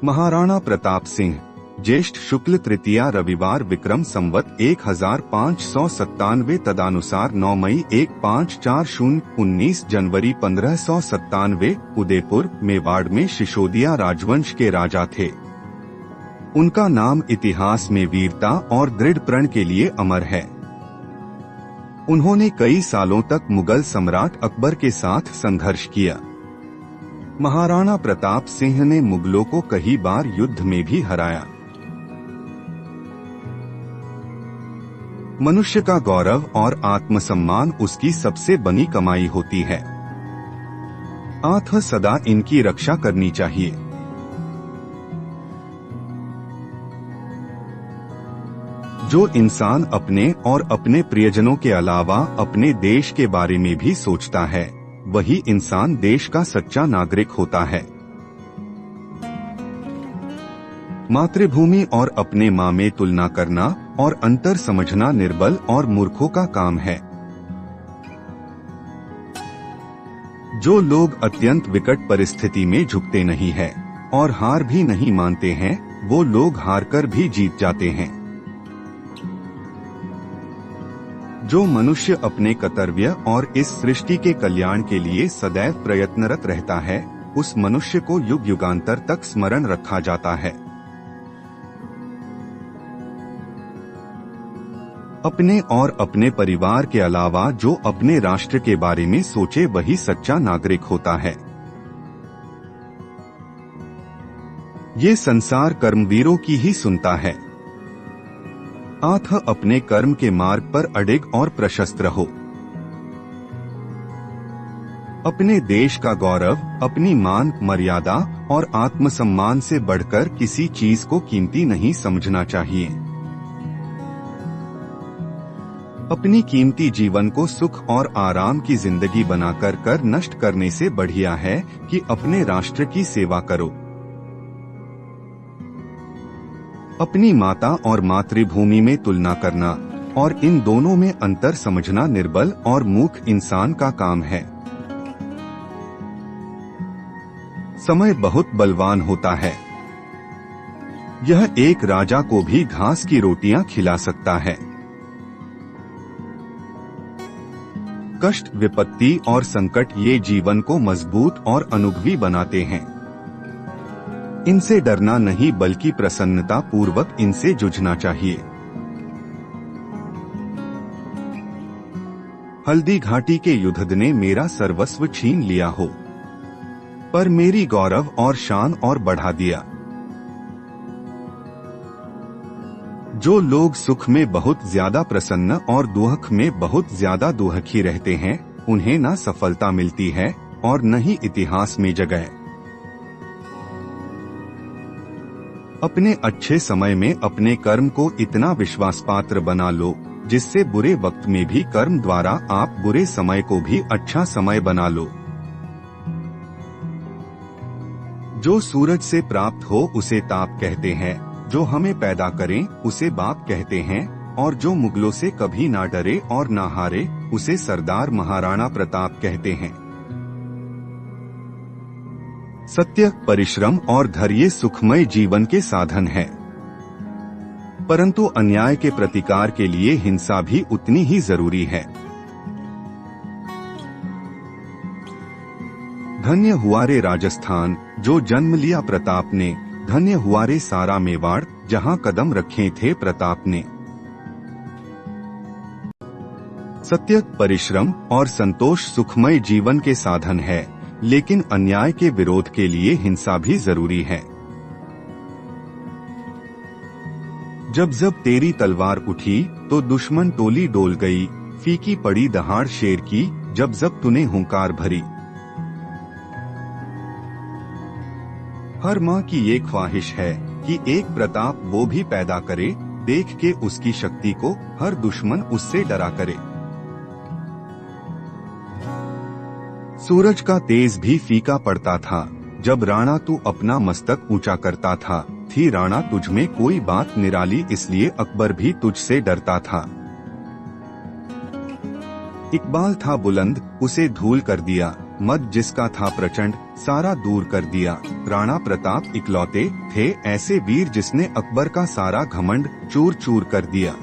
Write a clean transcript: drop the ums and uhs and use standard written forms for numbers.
महाराणा प्रताप सिंह ज्येष्ठ शुक्ल तृतीया रविवार विक्रम संवत 1597 तदानुसार 9 मई 1540 19 जनवरी 1597 उदयपुर मेवाड़ में सिसोदिया राजवंश के राजा थे। उनका नाम इतिहास में वीरता और दृढ़ प्रण के लिए अमर है। उन्होंने कई सालों तक मुगल सम्राट अकबर के साथ संघर्ष किया। महाराणा प्रताप सिंह ने मुगलों को कई बार युद्ध में भी हराया। मनुष्य का गौरव और आत्मसम्मान उसकी सबसे बड़ी कमाई होती है। सदा इनकी रक्षा करनी चाहिए। जो इंसान अपने और अपने प्रियजनों के अलावा अपने देश के बारे में भी सोचता है, वही इंसान देश का सच्चा नागरिक होता है। मातृभूमि और अपने माँ में तुलना करना और अंतर समझना निर्बल और मूर्खों का काम है। जो लोग अत्यंत विकट परिस्थिति में झुकते नहीं है और हार भी नहीं मानते हैं, वो लोग हारकर भी जीत जाते हैं। जो मनुष्य अपने कर्तव्य और इस सृष्टि के कल्याण के लिए सदैव प्रयत्नरत रहता है, उस मनुष्य को युग युगांतर तक स्मरण रखा जाता है। अपने और अपने परिवार के अलावा जो अपने राष्ट्र के बारे में सोचे, वही सच्चा नागरिक होता है। ये संसार कर्मवीरों की ही सुनता है। अपने कर्म के मार्ग पर अडिग और प्रशस्त रहो। अपने देश का गौरव, अपनी मान मर्यादा और आत्मसम्मान से बढ़कर किसी चीज को कीमती नहीं समझना चाहिए। अपनी कीमती जीवन को सुख और आराम की जिंदगी बनाकर नष्ट करने से बढ़िया है कि अपने राष्ट्र की सेवा करो। अपनी माता और मातृभूमि में तुलना करना और इन दोनों में अंतर समझना निर्बल और मूर्ख इंसान का काम है। समय बहुत बलवान होता है। यह एक राजा को भी घास की रोटियां खिला सकता है। कष्ट, विपत्ति और संकट ये जीवन को मजबूत और अनुभवी बनाते हैं। इनसे डरना नहीं बल्कि प्रसन्नता पूर्वक इनसे जूझना चाहिए। हल्दी घाटी के युद्ध ने मेरा सर्वस्व छीन लिया हो, पर मेरी गौरव और शान और बढ़ा दिया। जो लोग सुख में बहुत ज्यादा प्रसन्न और दुख में बहुत ज्यादा दुखी रहते हैं, उन्हें न सफलता मिलती है और न ही इतिहास में जगह। अपने अच्छे समय में अपने कर्म को इतना विश्वास पात्र बना लो, जिससे बुरे वक्त में भी कर्म द्वारा आप बुरे समय को भी अच्छा समय बना लो। जो सूरज से प्राप्त हो उसे ताप कहते हैं, जो हमें पैदा करें उसे बाप कहते हैं, और जो मुगलों से कभी ना डरे और ना हारे उसे सरदार महाराणा प्रताप कहते हैं। सत्य, परिश्रम और धैर्य सुखमय जीवन के साधन है, परंतु अन्याय के प्रतिकार के लिए हिंसा भी उतनी ही जरूरी है। धन्य हुआ रे राजस्थान जो जन्म लिया प्रताप ने, धन्य हुआ रे सारा मेवाड़ जहां कदम रखे थे प्रताप ने। सत्य, परिश्रम और संतोष सुखमय जीवन के साधन है, लेकिन अन्याय के विरोध के लिए हिंसा भी जरूरी है। जब जब तेरी तलवार उठी तो दुश्मन टोली डोल गई, फीकी पड़ी दहाड़ शेर की जब जब तूने हुंकार भरी। हर माँ की ये ख्वाहिश है कि एक प्रताप वो भी पैदा करे, देख के उसकी शक्ति को हर दुश्मन उससे डरा करे। सूरज का तेज भी फीका पड़ता था, जब राणा तू अपना मस्तक ऊंचा करता था। थी राणा तुझमें कोई बात निराली, इसलिए अकबर भी तुझसे डरता था। इकबाल था बुलंद, उसे धूल कर दिया, मद जिसका था प्रचंड सारा दूर कर दिया। राणा प्रताप इकलौते थे ऐसे वीर जिसने अकबर का सारा घमंड चूर चूर कर दिया।